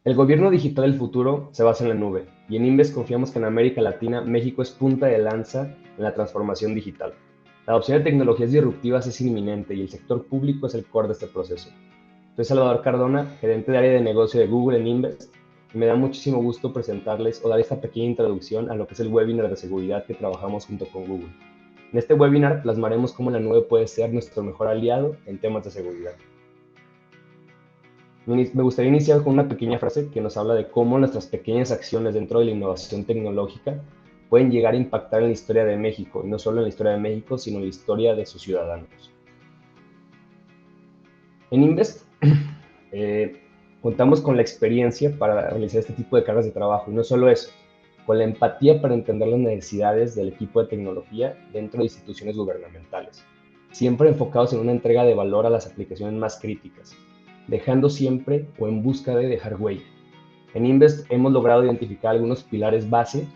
El gobierno digital del futuro se basa en la nube, y en Inves confiamos que en América Latina México es punta de lanza en la transformación digital. La adopción de tecnologías disruptivas es inminente y el sector público es el core de este proceso. Soy Salvador Cardona, gerente de área de negocio de Google en Inves, y me da muchísimo gusto presentarles o dar esta pequeña introducción a lo que es el webinar de seguridad que trabajamos junto con Google. En este webinar plasmaremos cómo la nube puede ser nuestro mejor aliado en temas de seguridad. Me gustaría iniciar con una pequeña frase que nos habla de cómo nuestras pequeñas acciones dentro de la innovación tecnológica pueden llegar a impactar en la historia de México, y no solo en la historia de México, sino en la historia de sus ciudadanos. En Invest eh, contamos con la experiencia para realizar este tipo de cargas de trabajo, y no solo eso, con la empatía para entender las necesidades del equipo de tecnología dentro de instituciones gubernamentales, siempre enfocados en una entrega de valor a las aplicaciones más críticas, dejando siempre o en busca de dejar huella. En Invest hemos logrado identificar algunos pilares base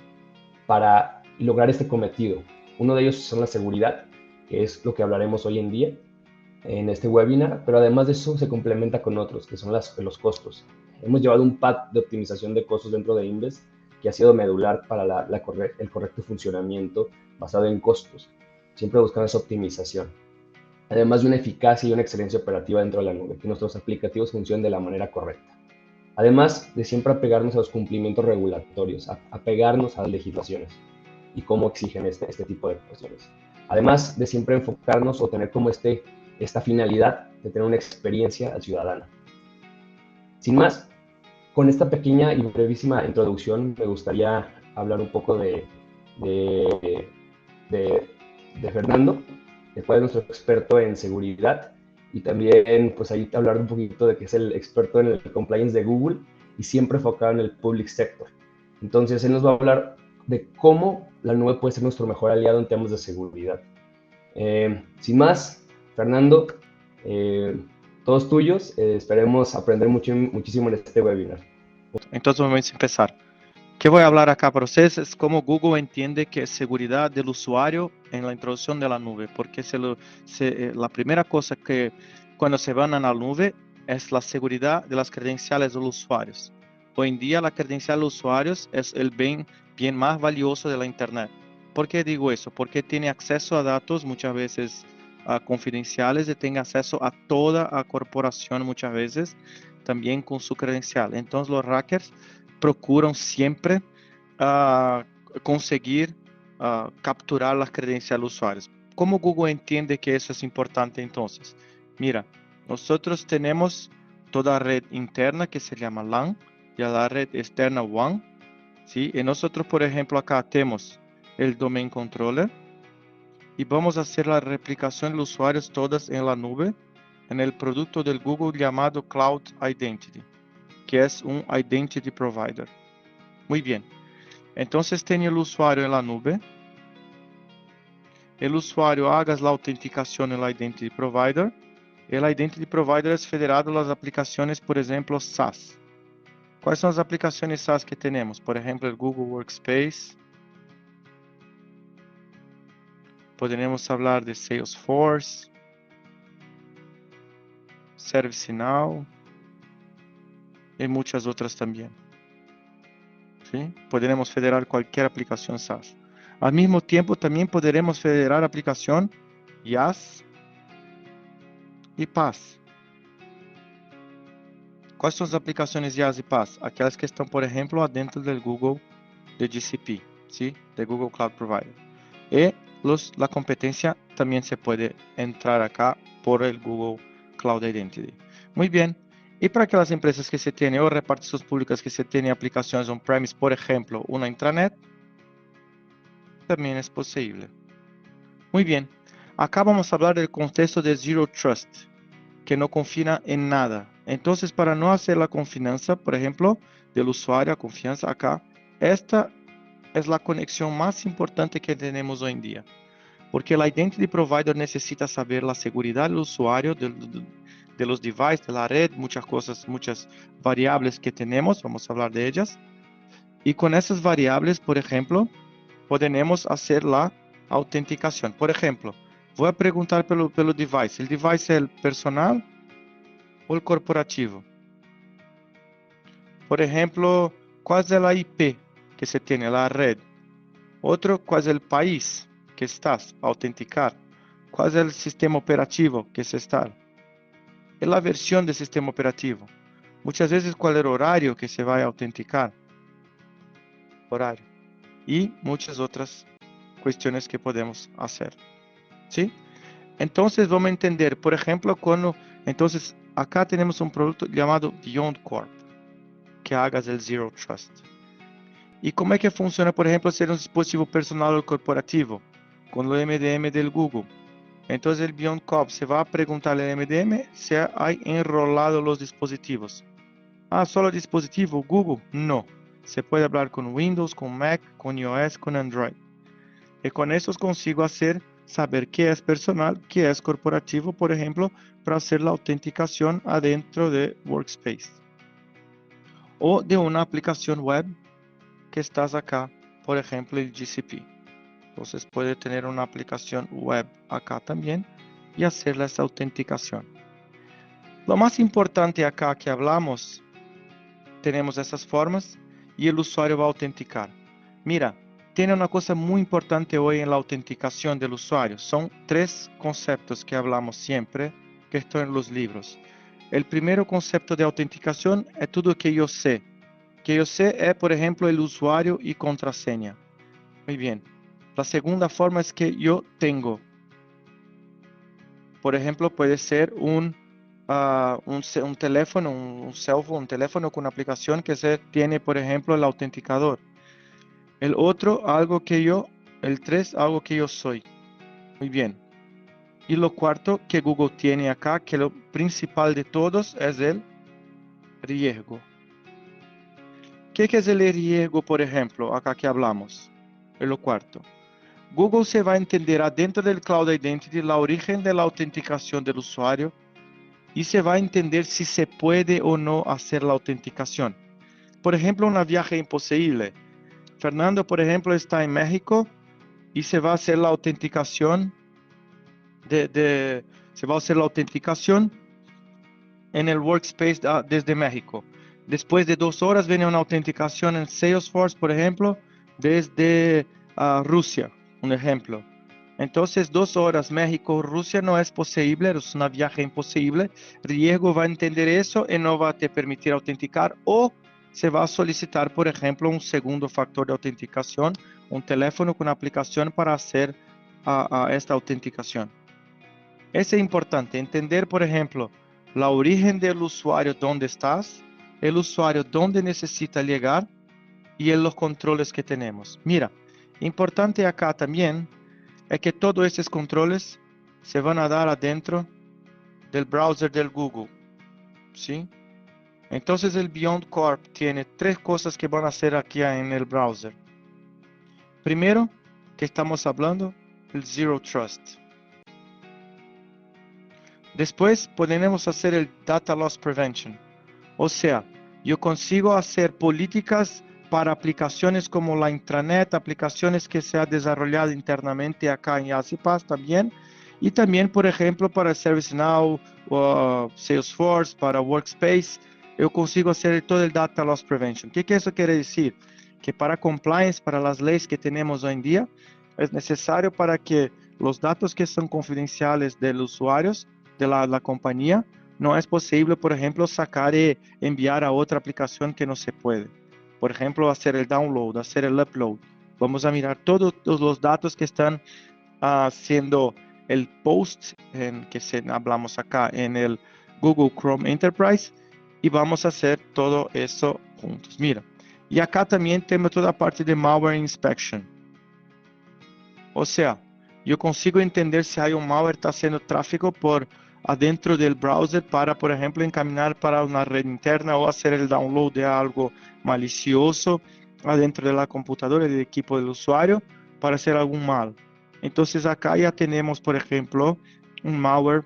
para lograr este cometido. Uno de ellos son la seguridad, que es lo que hablaremos hoy en día en este webinar, pero además de eso se complementa con otros, que son los costos. Hemos llevado un pad de optimización de costos dentro de Invest que ha sido medular para el correcto funcionamiento basado en costos, siempre buscando esa optimización. Además de una eficacia y una excelencia operativa dentro de la nube, que nuestros aplicativos funcionen de la manera correcta. Además de siempre apegarnos a los cumplimientos regulatorios, apegarnos a las legislaciones y cómo exigen este tipo de cuestiones. Además de siempre enfocarnos o tener como esta finalidad de tener una experiencia ciudadana. Sin más, con esta pequeña y brevísima introducción me gustaría hablar un poco de, de, de Fernando, que fue nuestro experto en seguridad, y también pues ahí hablar un poquito de que es el experto en el compliance de Google y siempre enfocado en el public sector. Entonces él nos va a hablar de cómo la nube puede ser nuestro mejor aliado en temas de seguridad. Sin más, Fernando, eh, todos tuyos, esperemos aprender muchísimo en este webinar. Entonces vamos a empezar. Que voy a hablar acá para ustedes es cómo Google entiende que es seguridad del usuario en la introducción de la nube, porque la primera cosa que cuando se van a la nube es la seguridad de las credenciales de los usuarios. Hoy en día la credencial de los usuarios es el bien más valioso de la Internet. ¿Por qué digo eso? Porque tiene acceso a datos muchas veces confidenciales y tiene acceso a toda la corporación muchas veces también con su credencial. Entonces los hackers procuram sempre conseguir capturar as credenciais dos usuários. Como o Google entende que isso é importante, então? Mira, nós temos toda a rede interna que se chama LAN e a rede externa WAN. ¿sí? E nós, por exemplo, acá temos o Domain Controller e vamos fazer a replicação de usuários todas em la nube, en el produto del Google llamado Cloud Identity, que es un Identity Provider. Muy bien. Entonces tiene el usuario en la nube. El usuario haga la autenticación en la Identity Provider. El Identity Provider es federado a las aplicaciones, por ejemplo, SaaS. ¿Cuáles son las aplicaciones SaaS que tenemos? Por ejemplo, el Google Workspace. Podemos hablar de Salesforce, ServiceNow y muchas otras también. ¿sí? Podremos federar cualquier aplicación SaaS. Al mismo tiempo, también podremos federar aplicación IaaS y PaaS. ¿Cuáles son las aplicaciones IaaS y PaaS? Aquellas que están, por ejemplo, adentro del Google de GCP, ¿sí? De Google Cloud Provider. Y la competencia también se puede entrar acá por el Google Cloud Identity. Muy bien. Y para aquellas empresas que se tienen o reparticiones públicas que se tienen aplicaciones on-premise, por ejemplo, una intranet, también es posible. Muy bien. Acá vamos a hablar del contexto de Zero Trust, que no confía en nada. Entonces, para no hacer la confianza, por ejemplo, del usuario, a confianza acá, esta es la conexión más importante que tenemos hoy en día. Porque el Identity Provider necesita saber la seguridad del usuario, de los devices, de la red, muchas cosas, muchas variables que tenemos, vamos a hablar de ellas. Y con esas variables, por ejemplo, podemos hacer la autenticación. Por ejemplo, voy a preguntar pelo device. ¿El device es el personal o el corporativo? Por ejemplo, ¿cuál es la IP que se tiene, la red? Otro, ¿cuál es el país que estás a autenticar? ¿Cuál es el sistema operativo que se está? Es la versión del sistema operativo. Muchas veces, ¿cuál es el horario que se va a autenticar? Horario. Y muchas otras cuestiones que podemos hacer. ¿Sí? Entonces, vamos a entender, por ejemplo, cuando... Entonces, acá tenemos un producto llamado BeyondCorp, que hagas el Zero Trust. ¿Y cómo es que funciona, por ejemplo, ser un dispositivo personal o corporativo? Con lo MDM del Google. Entonces el BeyondCorp se va a preguntar al MDM si hay enrolado los dispositivos. Ah, solo dispositivo Google. No. Se puede hablar con Windows, con Mac, con iOS, con Android. Y con eso consigo saber qué es personal, qué es corporativo, por ejemplo, para hacer la autenticación adentro de Workspace. O de una aplicación web que estás acá, por ejemplo, el GCP. Entonces puede tener una aplicación web acá también y hacer esa autenticación. Lo más importante acá que hablamos, tenemos esas formas y el usuario va a autenticar. Mira, tiene una cosa muy importante hoy en la autenticación del usuario. Son 3 conceptos que hablamos siempre, que están en los libros. El primer concepto de autenticación es todo que yo sé. Que yo sé es, por ejemplo, el usuario y contraseña. Muy bien. La segunda forma es que yo tengo. Por ejemplo, puede ser un teléfono, un cell phone, un teléfono con aplicación que tiene, por ejemplo, el autenticador. El otro, el 3, algo que yo soy. Muy bien. Y lo cuarto que Google tiene acá, que lo principal de todos es el riesgo. ¿Qué es el riesgo, por ejemplo, acá que hablamos? Es lo cuarto. Google se va a entender adentro del Cloud Identity la origen de la autenticación del usuario y se va a entender si se puede o no hacer la autenticación. Por ejemplo, una viaje imposible. Fernando, por ejemplo, está en México y se va a hacer la autenticación en el Workspace desde México. Después de 2 horas viene una autenticación en Salesforce, por ejemplo, desde Rusia, un ejemplo. Entonces, 2 horas México-Rusia no es posible, es una viaje imposible. Riesgo va a entender eso y no va a te permitir autenticar o se va a solicitar, por ejemplo, un segundo factor de autenticación, un teléfono con aplicación para hacer esta autenticación. Es importante entender, por ejemplo, la origen del usuario, dónde estás, el usuario dónde necesita llegar y en los controles que tenemos. Mira, importante acá también es que todos estos controles se van a dar adentro del browser del Google, ¿sí? Entonces el BeyondCorp tiene 3 cosas que van a hacer aquí en el browser. Primero, que estamos hablando, el Zero Trust. Después podemos hacer el Data Loss Prevention. O sea, yo consigo hacer políticas para aplicaciones como la intranet, aplicaciones que se han desarrollado internamente acá en Yazipas también, y también, por ejemplo, para ServiceNow, Salesforce, para Workspace, yo consigo hacer todo el Data Loss Prevention. ¿Qué eso quiere decir? Que para compliance, para las leyes que tenemos hoy en día, es necesario para que los datos que son confidenciales de los usuarios de la compañía, no es posible, por ejemplo, sacar y enviar a otra aplicación que no se puede. Por ejemplo, hacer el download, hacer el upload. Vamos a mirar todos los datos que están haciendo el post hablamos acá en el Google Chrome Enterprise y vamos a hacer todo eso juntos. Mira, y acá también tenemos toda la parte de malware inspection. O sea, yo consigo entender si hay un malware que está haciendo tráfico por adentro del browser para, por ejemplo, encaminar para una red interna o hacer el download de algo malicioso adentro de la computadora y del equipo del usuario para hacer algún mal. Entonces acá ya tenemos, por ejemplo, un malware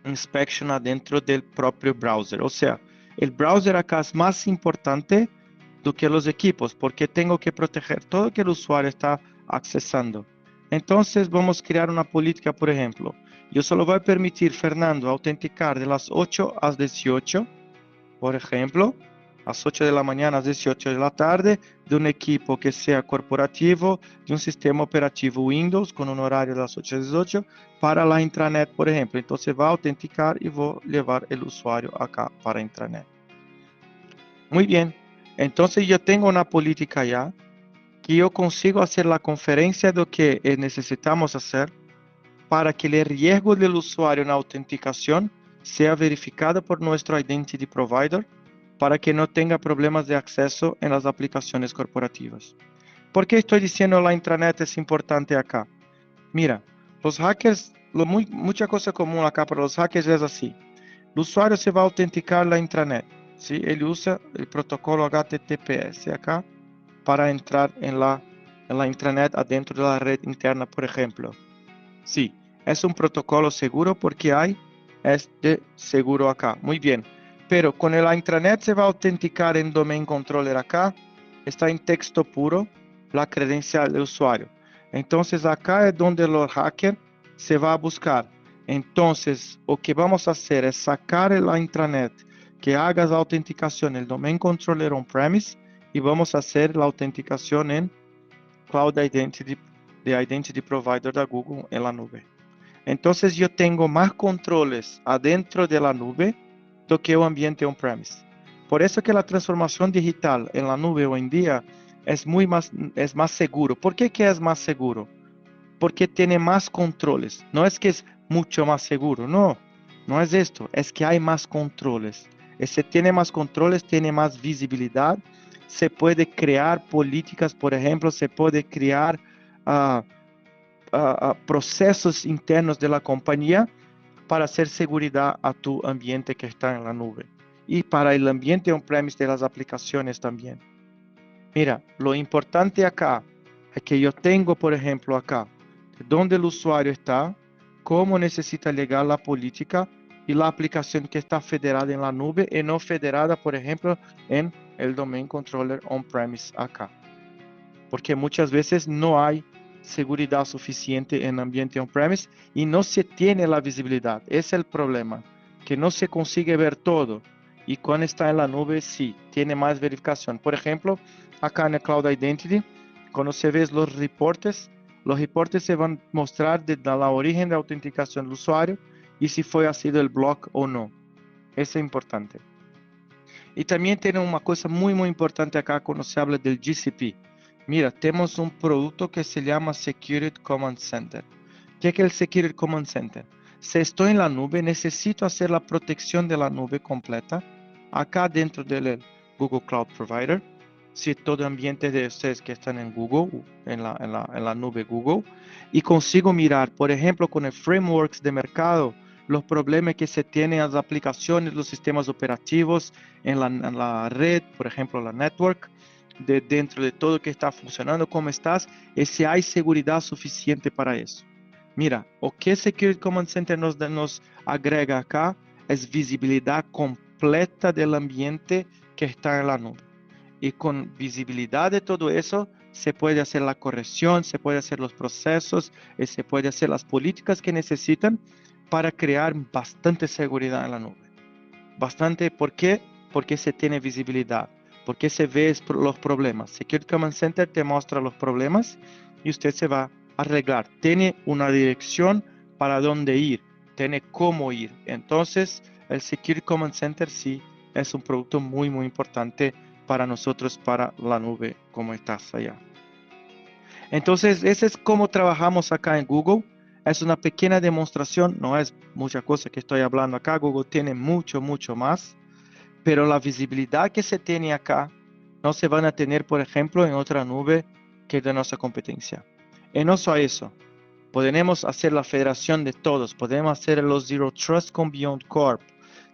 inspection adentro del propio browser. O sea, el browser acá es más importante do que los equipos porque tengo que proteger todo que el usuario está accesando. Entonces vamos a crear una política, por ejemplo. Yo solo voy a permitir, Fernando, autenticar de las 8 a las 18, por ejemplo, às 8 da manhã, às 18 da tarde, de um equipo que seja corporativo, de um sistema operativo Windows, com um horário das 8 às 18, para a intranet, por exemplo. Então, você vai autenticar e vou levar o usuário acá para a intranet. Muito bem. Então, eu tenho uma política já, que eu consigo fazer a conferência do que necessitamos fazer para que o risco do usuário na autenticação seja verificado por nosso Identity Provider, para que não tenha problemas de acesso em las aplicações corporativas. ¿Por que estou dizendo la intranet é importante acá? Mira, os hackers, muita coisa comum acá para os hackers é assim. O usuário se vai autenticar na intranet. ¿Sí? Ele usa o protocolo HTTPS acá para entrar en la intranet adentro de la red interna, por ejemplo. Sí, es un protocolo seguro porque hay este seguro acá. Muy bien. Pero con la intranet se va a autenticar en Domain Controller acá. Está en texto puro la credencial del usuario. Entonces acá es donde los hackers se va a buscar. Entonces, lo que vamos a hacer es sacar la intranet que haga la autenticación en el Domain Controller on-premise y vamos a hacer la autenticación en Cloud Identity, de Identity Provider da Google en la nube. Entonces yo tengo más controles adentro de la nube do que el ambiente on-premise. Por eso que la transformación digital en la nube hoy en día es más seguro. ¿Por qué que es más seguro? Porque tiene más controles. No es que es mucho más seguro, no. No es esto, es que hay más controles. Y si tiene más controles, tiene más visibilidad. Se puede crear políticas, por ejemplo, se puede crear procesos internos de la compañía para hacer seguridad a tu ambiente que está en la nube y para el ambiente on-premise de las aplicaciones también. Mira, lo importante acá es que yo tengo, por ejemplo, acá, donde el usuario está, cómo necesita llegar la política y la aplicación que está federada en la nube y no federada, por ejemplo, en el Domain Controller on-premise acá. Porque muchas veces no hay seguridad suficiente en ambiente on-premise y no se tiene la visibilidad. Ese es el problema, que no se consigue ver todo. Y cuando está en la nube, sí, tiene más verificación. Por ejemplo, acá en el Cloud Identity, cuando se ve los reportes se van a mostrar desde la origen de autenticación del usuario y si fue sido el block o no. Eso es importante. Y también tiene una cosa muy, muy importante acá cuando se habla del GCP. Mira, tenemos un producto que se llama Security Command Center. ¿Qué es el Security Command Center? Si estoy en la nube, necesito hacer la protección de la nube completa. Acá dentro del Google Cloud Provider. Si todo ambiente de ustedes que están en Google, en la nube Google. Y consigo mirar, por ejemplo, con el frameworks de mercado, los problemas que se tienen en las aplicaciones, los sistemas operativos, en la red, por ejemplo, la network, dentro de todo que está funcionando, cómo estás, y si hay seguridad suficiente para eso. Mira, o que Security Command Center nos agrega acá es visibilidad completa del ambiente que está en la nube. Y con visibilidad de todo eso, se puede hacer la corrección, se puede hacer los procesos, y se puede hacer las políticas que necesitan para crear bastante seguridad en la nube. Bastante, ¿por qué? Porque se tiene visibilidad, porque se ve los problemas. Security Command Center te muestra los problemas y usted se va a arreglar. Tiene una dirección para dónde ir, tiene cómo ir. Entonces, el Security Command Center sí es un producto muy, muy importante para nosotros, para la nube, como estás allá. Entonces, ese es cómo trabajamos acá en Google. Es una pequeña demostración, no es mucha cosa que estoy hablando acá. Google tiene mucho, mucho más, pero la visibilidad que se tiene acá no se van a tener, por ejemplo, en otra nube que de nuestra competencia. Y no solo eso, podemos hacer la federación de todos, podemos hacer los Zero Trust con Beyond Corp.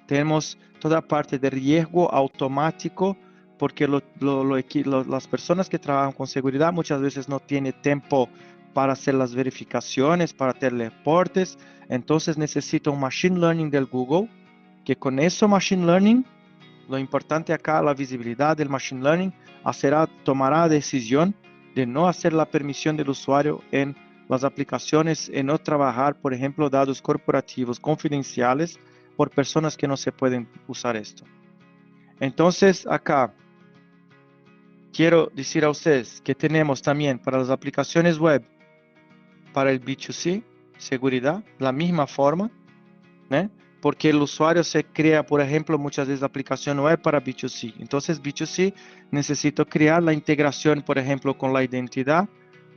Tenemos toda parte de riesgo automático, porque las personas que trabajan con seguridad muchas veces no tienen tiempo para hacer las verificaciones, para hacer reportes. Entonces necesita un Machine Learning del Google, que con eso Machine Learning, lo importante acá, la visibilidad del Machine Learning, tomará decisión de no hacer la permisión del usuario en las aplicaciones, en no trabajar, por ejemplo, datos corporativos confidenciales por personas que no se pueden usar esto. Entonces, acá quiero decir a ustedes que tenemos también para las aplicaciones web, para el B2C, seguridad, la misma forma, ¿eh? Porque el usuario se crea, por ejemplo, muchas veces la aplicación web para B2C. Entonces, B2C necesito crear la integración, por ejemplo, con la identidad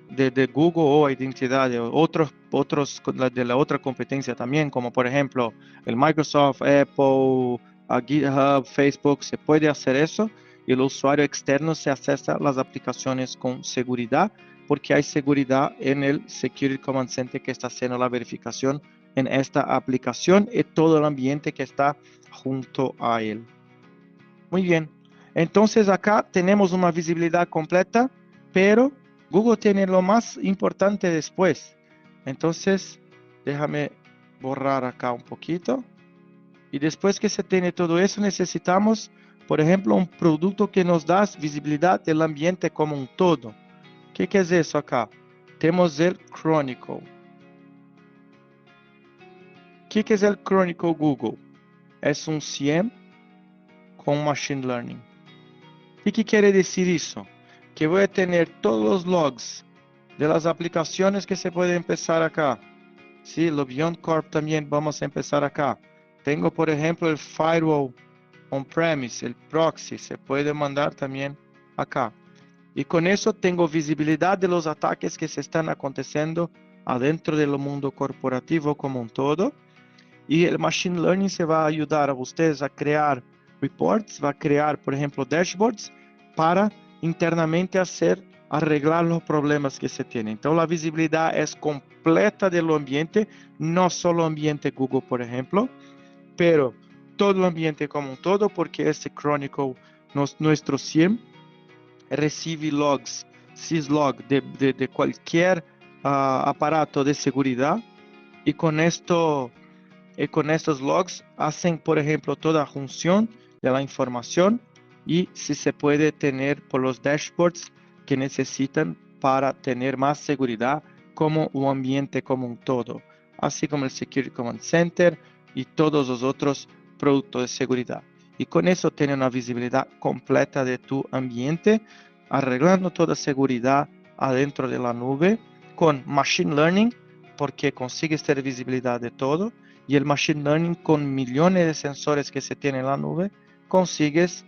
de Google o identidad de de la otra competencia también, como por ejemplo el Microsoft, Apple, GitHub, Facebook. Se puede hacer eso y el usuario externo se accesa a las aplicaciones con seguridad, porque hay seguridad en el Security Command Center que está haciendo la verificación en esta aplicación y todo el ambiente que está junto a él. Muy bien. Entonces acá tenemos una visibilidad completa, pero Google tiene lo más importante después. Entonces, déjame borrar acá un poquito. Y después que se tiene todo eso, necesitamos, por ejemplo, un producto que nos da visibilidad del ambiente como un todo. ¿Qué es eso acá? Tenemos el Chronicle. ¿Qué es el Chronicle Google? Es un CIEM con Machine Learning. ¿Y qué quiere decir eso? Que voy a tener todos los logs de las aplicaciones que se puede empezar acá. Sí, lo Beyond Corp también vamos a empezar acá. Tengo, por ejemplo, el firewall on-premise, el proxy, se puede mandar también acá. Y con eso tengo visibilidad de los ataques que se están aconteciendo adentro del mundo corporativo como un todo. Y el Machine Learning se va a ayudar a ustedes a crear reports, va a crear, por ejemplo, dashboards para internamente arreglar los problemas que se tienen. Entonces, la visibilidad es completa del ambiente, no solo ambiente Google, por ejemplo, pero todo el ambiente como un todo, porque este Chronicle, nuestro SIEM, recibe logs, syslog de cualquier aparato de seguridad, y con esto con estos logs hacen, por ejemplo, toda función de la información y si se puede tener por los dashboards que necesitan para tener más seguridad como un ambiente como un todo, así como el Security Command Center y todos los otros productos de seguridad. Y con eso tiene una visibilidad completa de tu ambiente, arreglando toda seguridad adentro de la nube con Machine Learning, porque consigues tener visibilidad de todo, y el Machine Learning con millones de sensores que se tiene en la nube, consigues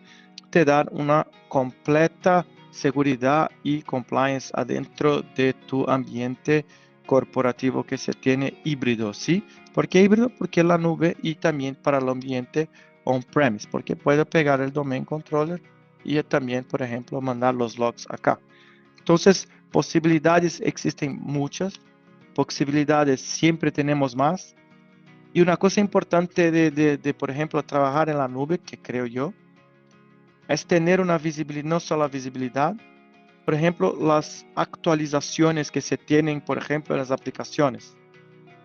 te dar una completa seguridad y compliance adentro de tu ambiente corporativo que se tiene híbrido, ¿sí? ¿Por qué híbrido? Porque la nube y también para el ambiente on-premise, porque puedo pegar el domain controller y también, por ejemplo, mandar los logs acá. Entonces, posibilidades existen muchas, posibilidades siempre tenemos más. Y una cosa importante por ejemplo, trabajar en la nube, que creo yo, es tener una visibilidad, no solo visibilidad, por ejemplo, las actualizaciones que se tienen, por ejemplo, en las aplicaciones.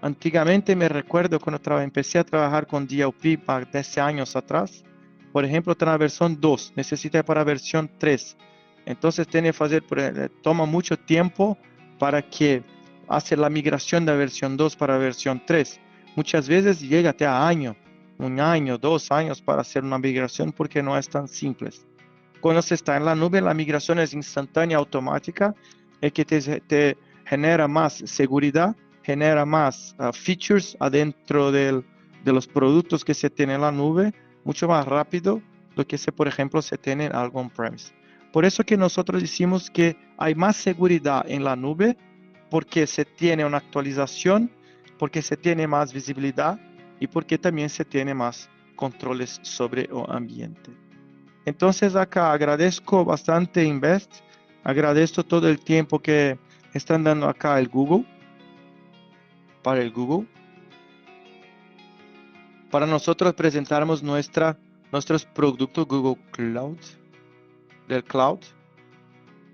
Antiguamente me recuerdo cuando empecé a trabajar con DLP para 10 años atrás, por ejemplo, está en la versión 2, necesita para versión 3. Entonces tiene que hacer, toma mucho tiempo para que hace la migración de la versión 2 para la versión 3. Muchas veces llega hasta un año, 2 años para hacer una migración porque no es tan simple. Cuando se está en la nube, la migración es instantánea, automática, y que te genera más seguridad, genera más features adentro de los productos que se tienen en la nube, mucho más rápido lo que por ejemplo, se tiene en algo on-premise. Por eso que nosotros decimos que hay más seguridad en la nube, porque se tiene una actualización, porque se tiene más visibilidad y porque también se tiene más controles sobre el ambiente. Entonces acá agradezco bastante Invest, agradezco todo el tiempo que están dando acá el Google, para el Google, para nosotros presentarnos nuestros productos Google Cloud, del Cloud,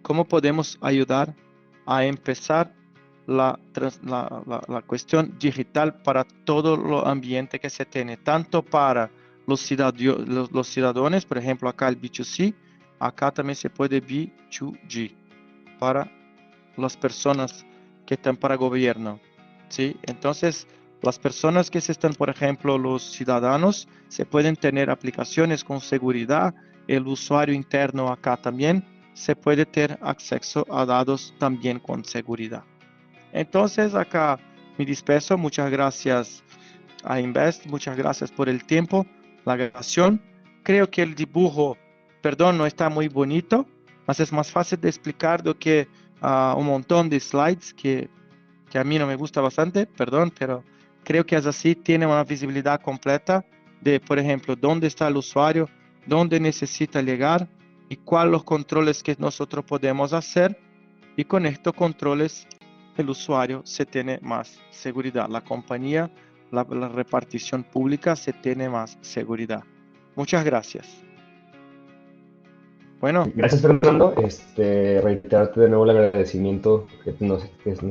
cómo podemos ayudar a empezar la cuestión digital para todo el ambiente que se tiene, tanto para los ciudadanos, por ejemplo, acá el B2C, acá también se puede B2G, para las personas que están para gobierno, ¿sí? Entonces, Las personas que se están, por ejemplo, los ciudadanos, se pueden tener aplicaciones con seguridad. El usuario interno acá también se puede tener acceso a datos también con seguridad. Entonces, acá me disperso. Muchas gracias a Invest. Muchas gracias por el tiempo, la grabación. Creo que el dibujo, perdón, no está muy bonito, mas es más fácil de explicar do que un montón de slides que a mí no me gusta bastante, perdón, pero creo que es así, tiene una visibilidad completa de, por ejemplo, dónde está el usuario, dónde necesita llegar y cuáles los controles que nosotros podemos hacer. Y con estos controles, el usuario se tiene más seguridad. La compañía, la repartición pública se tiene más seguridad. Muchas gracias. Bueno, Gracias, Fernando. Reiterarte de nuevo el agradecimiento que nos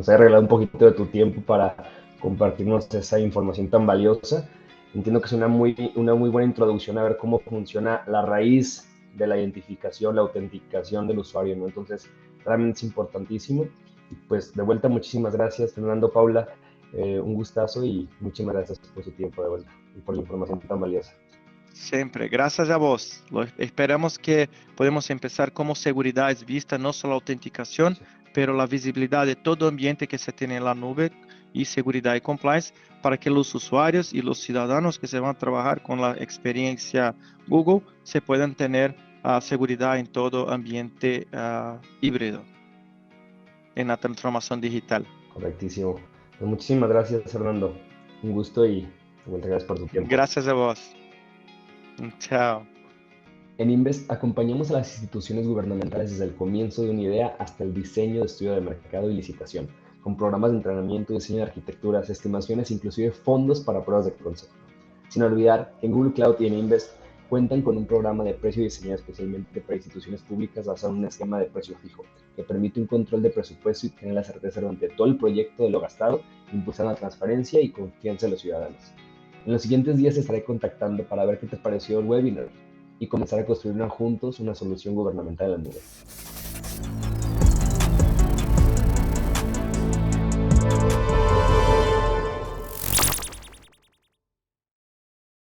haya regalado un poquito de tu tiempo para compartirnos esa información tan valiosa. Entiendo que es una muy buena introducción a ver cómo funciona la raíz de la identificación, la autenticación del usuario, ¿no? Entonces, realmente es importantísimo. Y pues, de vuelta, muchísimas gracias, Fernando, Paula. Un gustazo y muchísimas gracias por su tiempo de vuelta y por la información tan valiosa. siempre, gracias a vos. Esperamos que podemos empezar como seguridad es vista, no solo autenticación, pero la visibilidad de todo ambiente que se tiene en la nube y seguridad y compliance para que los usuarios y los ciudadanos que se van a trabajar con la experiencia Google se puedan tener seguridad en todo ambiente híbrido, en la transformación digital. Correctísimo. Pues muchísimas gracias, Fernando. Un gusto y muchas gracias por tu tiempo. Gracias a vos. Chao. En Invest acompañamos a las instituciones gubernamentales desde el comienzo de una idea hasta el diseño de estudio de mercado y licitación, con programas de entrenamiento, diseño de arquitecturas, estimaciones e inclusive fondos para pruebas de concepto. Sin olvidar que en Google Cloud y en Invest cuentan con un programa de precio diseñado especialmente para instituciones públicas basado en un esquema de precio fijo, que permite un control de presupuesto y tener la certeza durante todo el proyecto de lo gastado, impulsando la transparencia y confianza de los ciudadanos. En los siguientes días te estaré contactando para ver qué te pareció el webinar y comenzar a construir juntos una solución gubernamental en la nube.